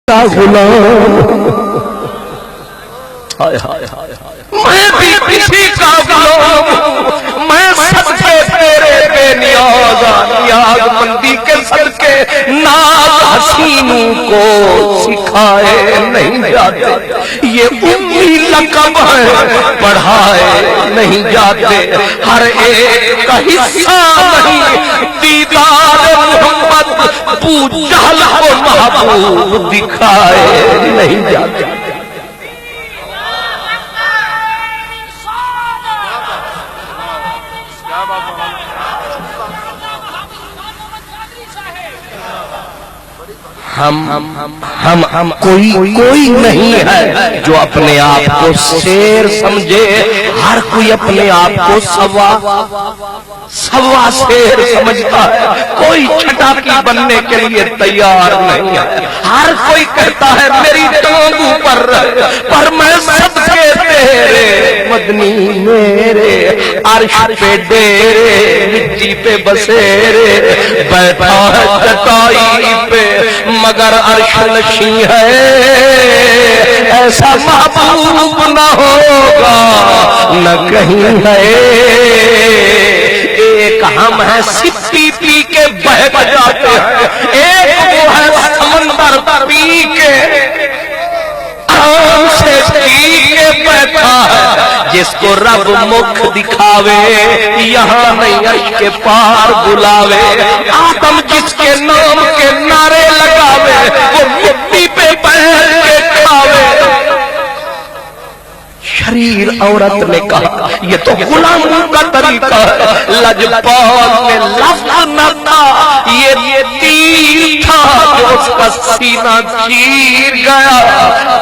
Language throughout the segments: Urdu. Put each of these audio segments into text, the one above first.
غلام میں بھی کسی کا غلام ہوں، میں سب سے تیرے بے نیاز نیاز مندی کے صدقے ناز حسینوں کو سکھائے نہیں جاتے، یہ امی لقب ہے پڑھائے نہیں جاتے، ہر ایک کا حصہ نہیں دیدار محمد بو جہل کو محبوب دکھائے نہیں جاتے۔ ہم کوئی نہیں ہے جو اپنے آپ کو شیر سمجھے، ہر کوئی اپنے آپ کو سوا شیر سمجھتا ہے، کوئی چھٹاکی بننے کے لیے تیار نہیں ہے، ہر کوئی کہتا ہے میری ٹانگوں پر میں صدقے تیرے مدنی میرے عرش پہ ڈیرے مٹی پہ بسیرے بیٹھا ہے چٹائی پہ مگر عرش نشیں ہے، ایسا محبوب نہ ہوگا نہ کہیں ہے، ایک ہم ہیں سپی پی کے بہک جاتے ہیں، ایک وہ ہے سمندر پی کے آم سے پی کے بیٹھا ہے، جس کو رب مکھ دکھاوے یہاں نہیں عرش کے پار بلاوے، آدم جس کے نام کے نعرے لگاوے وہ مٹی پہ بیٹھ کے کھاوے۔ شریر عورت نے کہا یہ تو غلاموں کا طریقہ ہے، لجپال میں لفظ نہ تھا، یہ تیر تھا جو اس کا سینہ چیر گیا،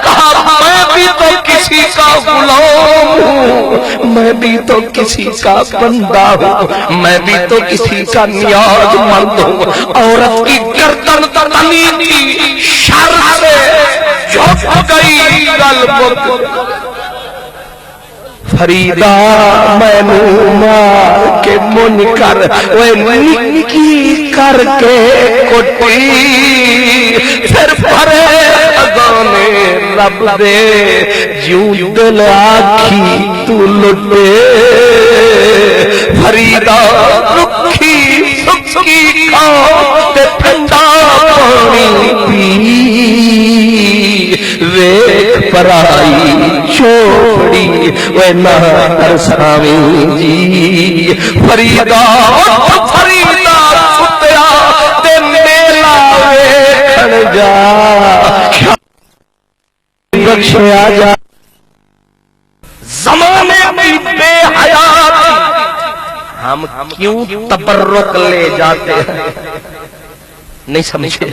کہا میں بھی تو کسی کا غلام ہوں، میں بھی تو کسی کا بندہ ہوں، میں بھی تو کسی کا نیاز مند ہوں، عورت کی گردن تنی تھی شر سے جھک گئی قلب فریدہ میں مار کے منکر وہ نکی کر کے کٹی، پھر پھرے خزانے رب دے جیوں دل آکھی تو لٹے، فریدہ رکھی سکی کھا تے ٹھنڈا پانی پی، ویکھ پرائی چھوڑی وہ نہ ترساویں جی، فریدہ فریدہ ستیا تے میلا ویکھن جا، بخشیا جا زمانے میں بے حیاتی، ہم کیوں تبرک لے جاتے ہیں نہیں سمجھے؟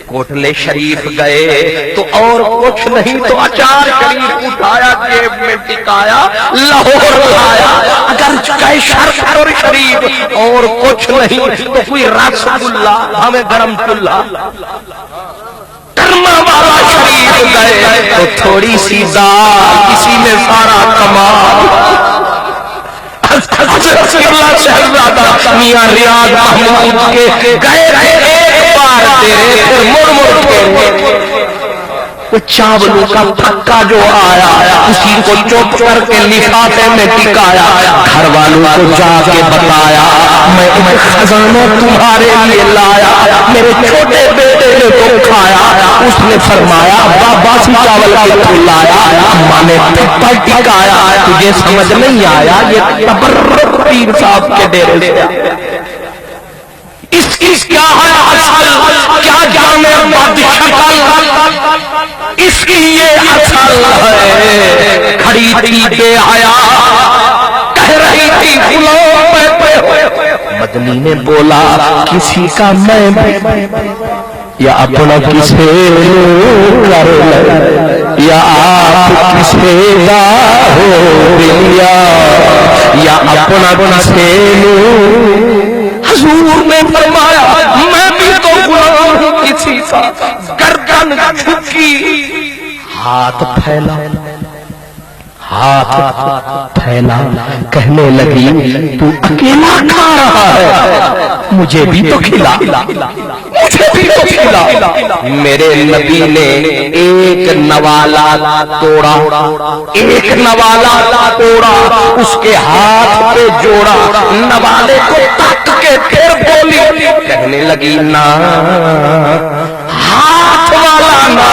کوٹلے شریف گئے تو اور کچھ نہیں تو اچار شریف اٹھایا جیب میں ٹکایا لاہور لایا، اگر کیشر شریف اور کچھ نہیں تو کوئی رس گلہ ہمیں گرم چولہا، کرما والا شریف گئے تو تھوڑی سی دال اسی میں سارا کمال، شہزادہ میاں ریاض محمود کے گئے ایک بار تیرے مڑ مڑ کے وہ چاولوں کا پھکا جو آیا اسی کو چوپ کر کے لفافے میں ٹکایا، گھر والوں کو جا کے بتایا میں ایک خزانہ تمہارے لیے لایا، میرے چھوٹے بیٹے نے تو کھایا، اس نے فرمایا باسی چاول کا تو لایا، ماں نے پھر ٹکایا، تجھے سمجھ نہیں آیا یہ تبرک پیر صاحب کے ڈیرے سے اس کی کیا ہے اصل، کیا جانے بادشاہ اس کی یہ اصل ہے، کھڑی تھی بے حیا کہہ رہی تھی غلام پہ، مدنی نے بولا کسی کا میں یا اپنا کسے کر لے، یا آپ کسے دا ہو دیا، یا اپنا کسے حضور نے فرمایا میں بھی تو غلام ہوں کسی کا، گردن جھکی ہاتھ پھیلا کہنے لگی تو اکیلا کھا رہا ہے مجھے بھی تو کھلا، مجھے پھر تو کھلا۔ میرے نبی نے ایک نوالا توڑا، ایک نوالا توڑا، اس کے ہاتھ پہ جوڑا، نوالے کو تک کے پھر بولی، کہنے لگی نا ہاتھ والا نا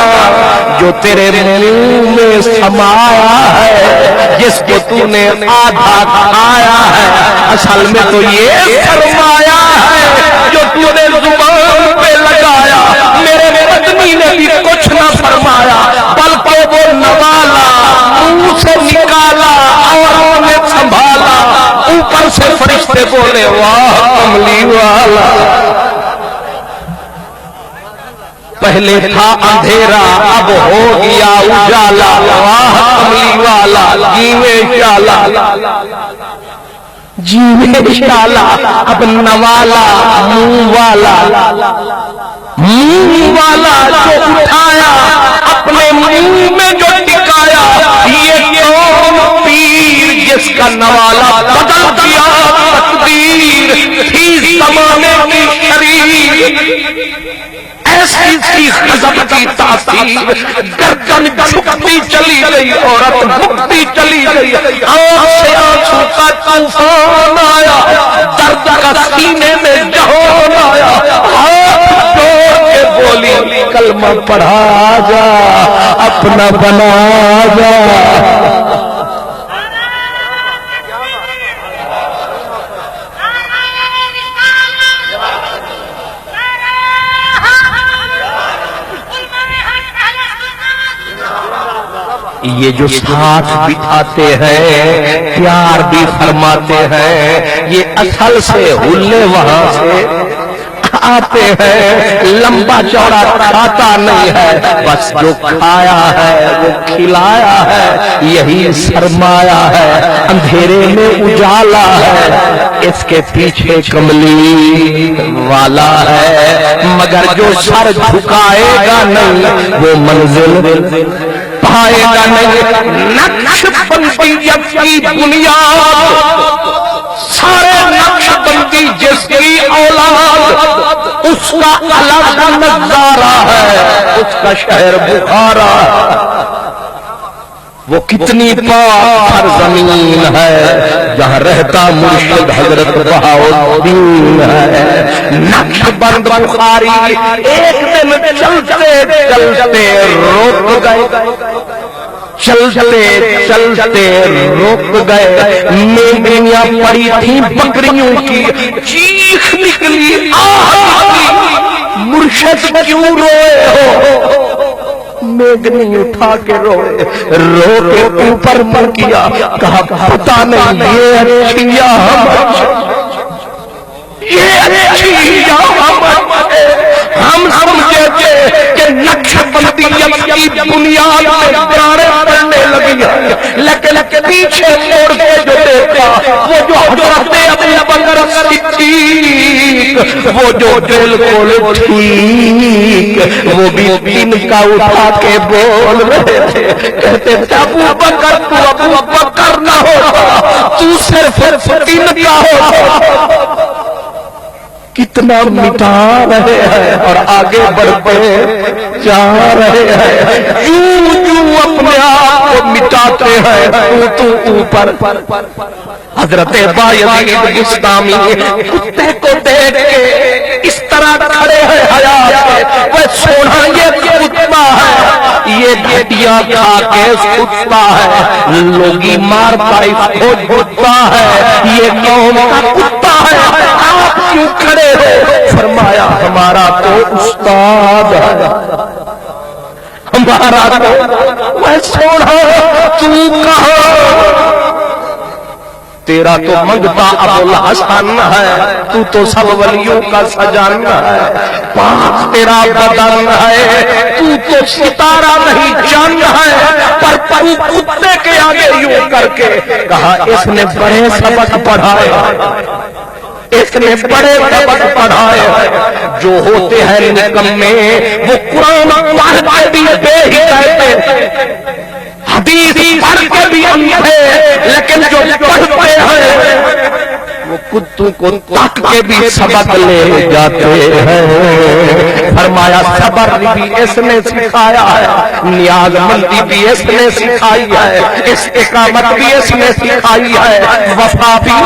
جو تیرے منہ میں سمایا ہے، جس کو تو نے آدھا کھایا ہے، اصل میں تو یہ فرمایا ہے جو تو نے زبان پہ لگایا۔ میرے مدنی نے بھی کچھ نہ فرمایا، بلکہ وہ نوالا منہ سے نکالا اور نے سنبھالا۔ اوپر سے فرشتے بولے واہ کملی والا، پہلے تھا اندھیرا اب ہو گیا اجالا، واہ کملی والا جیوے شالا، جیوے شالا۔ اب نوالا منہ والا، منہ والا جو اٹھایا اپنے منہ میں جو ٹکایا، یہ کون پیر جس کا نوالا بدل دیا تقدیر تھی زمانے کی شریر، ایسی تھی غضب کی تاثیر، گردن جھکتی چلی گئی، عورت جھکتی چلی گئی، آنکھ سے آنسو کا طوفان آیا، درد کا سینے میں جہان آیا، ہاتھ جوڑ کے بولی کلمہ پڑھا جا اپنا بنا جا۔ یہ جو ساتھ بٹھاتے ہیں پیار بھی فرماتے ہیں، یہ اصل سے ہلے وہاں سے آتے ہیں، لمبا چوڑا کھاتا نہیں ہے، بس جو کھایا ہے وہ کھلایا ہے، یہی سرمایہ ہے، اندھیرے میں اجالا ہے، اس کے پیچھے کملی والا ہے، مگر جو سر جھکائے گا نہیں وہ منزل پائے گا نہیں۔ نقش بندیت کی بنیاد، سارے نقش بندی جس کی اولاد، اس کا الگ نظارہ ہے، اس کا شہر بخارا ہے۔ وہ کتنی پاک زمین ہے جہاں رہتا مرشد حضرت بہاؤالدین ہے۔ نقش بند بخاری ایک دن چلتے چلتے روک گئے، چلتے چلتے روک گئے، میگنیاں پڑی تھیں بکریوں کی، چیخ نکلی آہ نکلی، مرشد کیوں روئے ہو؟ میگنی اٹھا کے روئے، رو کے اوپر پر کیا، کہا پتہ نہیں یہ اچھی یا ہم، یہ اچھی یا ہم سمجھے تھے کہ نقش بندیت کی بنیاد میں پیارے پڑنے لگی ہے، لیکن پیچھے موڑ کے جو دیکھا وہ جو حضرت ابو بکر صدیق، وہ جو بالکل ٹھیک، وہ بھی دن کا اٹھا کے بول رہے تھے، کہتے تھے ابو بکر تو ابو بکر نہ ہوتا، تو صرف دن کا ہوتا۔ کتنا مٹا رہے ہیں اور آگے بڑھتے جا رہے ہیں، یوں یوں اپنے آپ کو مٹاتے ہیں، تو اوپر۔ حضرت بایزید بستامی کتے کو دیکھ کے اس طرح کھڑے ہیں حیات، وہ سونا یہ کتا ہے، یہ ڈھٹیاں کھا کے سکتا ہے، لوگی مارتا اس کو جھٹتا ہے، یہ قوم کا کتا ہے، آپ کیوں کھڑے ہو؟ فرمایا ہمارا تو استاد ہے، ہمارا تو وہ سونا تو کہاں، تیرا تو منگتا ابوالحسن ہے، تو سب ولیوں کا سجن ہے، پاک تیرا بدن ہے، تو ستارہ نہیں چاند ہے، پر کتے کے آگے یوں کر کے کہا اس نے بڑے سبق پڑھائے، اس نے بڑے سبق پڑھائے، جو ہوتے ہیں نکمے وہ قرآن پڑھ کے بھی بے ہی کہتے، حدیث پڑھ کے بھی اندھے، لیکن جو پڑھتے ہیں وہ کتوں کو تک کے بھی سبق لے جاتے ہیں. فرمایا صبر بھی اس نے سکھایا ہے, نیاز مندی بھی اس نے سکھائی ہے, استقامت بھی اس نے سکھائی ہے, وفا بھی.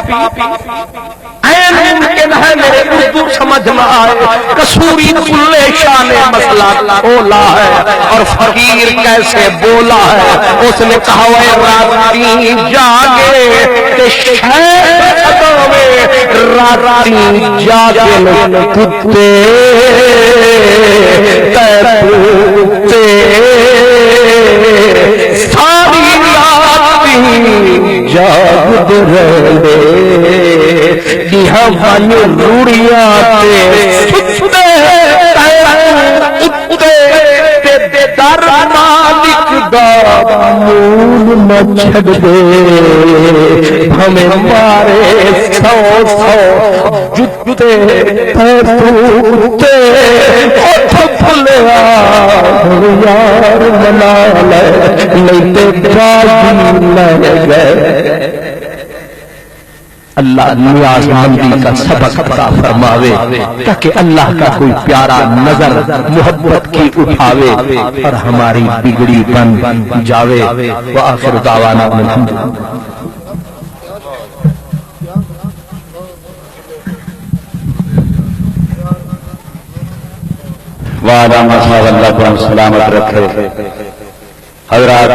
این ممکن ہے میرے اردو سمجھ نہ آئے, کسوری کلے شان مسئلہ کھولا ہے اور فقیر کیسے بولا ہے. اس نے کہا اے راتی جاگے تے شہر ادوے, راتی جاگے کتے تے ساری راتی جاگ رہے دیہاں بانی روڑیاں تے اتے در مالک دا مول مچھد دے, ہمیں مارے سو جتے پیپوتے اٹھ پھلیا یار منا لے نہیں تے باجی لے گئے. اللہ نیاز مندی کا سبق عطا فرماوے تاکہ اللہ کا کوئی پیارا نظر محبت کی اٹھاوے اور ہماری بگڑی بن جاوے. وآخر دعوانا الحمدللہ. وعلیکم السلام اللہ کو سلامت رکھے حضرات.